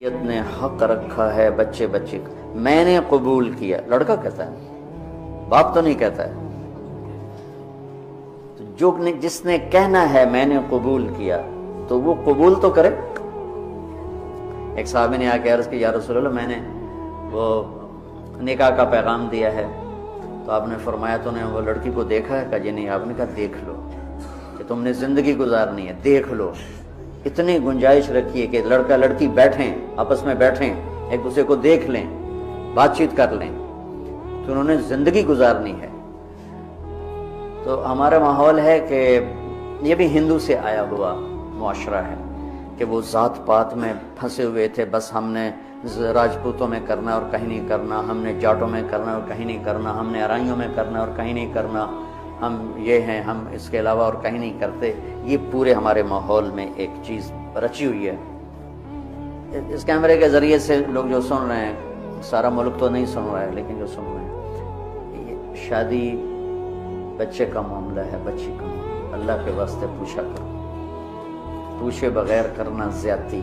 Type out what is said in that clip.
نے حق رکھا ہے بچے بچے کا، میں نے قبول کیا، لڑکا کہتا ہے، باپ تو نہیں کہتا ہے۔ تو جس نے کہنا ہے میں نے قبول کیا تو وہ قبول تو کرے۔ ایک صحابی نے آ کے عرض کی یا رسول اللہ میں نے وہ نکاح کا پیغام دیا ہے، تو آپ نے فرمایا تو نے وہ لڑکی کو دیکھا ہے؟ کہا جی نہیں۔ آپ نے کہا دیکھ لو کہ تم نے زندگی گزارنی ہے، دیکھ لو۔ اتنی گنجائش رکھی ہے کہ لڑکا لڑکی بیٹھیں، آپس میں بیٹھیں، ایک دوسرے کو دیکھ لیں، بات چیت کر لیں، تو انہوں نے زندگی گزارنی ہے۔ تو ہمارا ماحول ہے کہ یہ بھی ہندو سے آیا ہوا معاشرہ ہے کہ وہ ذات پات میں پھنسے ہوئے تھے، بس ہم نے راجپوتوں میں کرنا اور کہیں نہیں کرنا، ہم نے جاٹوں میں کرنا اور کہیں نہیں کرنا، ہم نے ارائیوں میں کرنا اور کہیں نہیں کرنا، ہم یہ ہیں، ہم اس کے علاوہ اور کہیں نہیں کرتے۔ یہ پورے ہمارے ماحول میں ایک چیز رچی ہوئی ہے۔ اس کیمرے کے ذریعے سے لوگ جو سن رہے ہیں، سارا ملک تو نہیں سن رہا ہے لیکن جو سن رہے ہیں، یہ شادی بچے کا معاملہ ہے، بچی کا معاملہ۔ اللہ کے واسطے پوچھا کرو، پوچھے بغیر کرنا زیادتی۔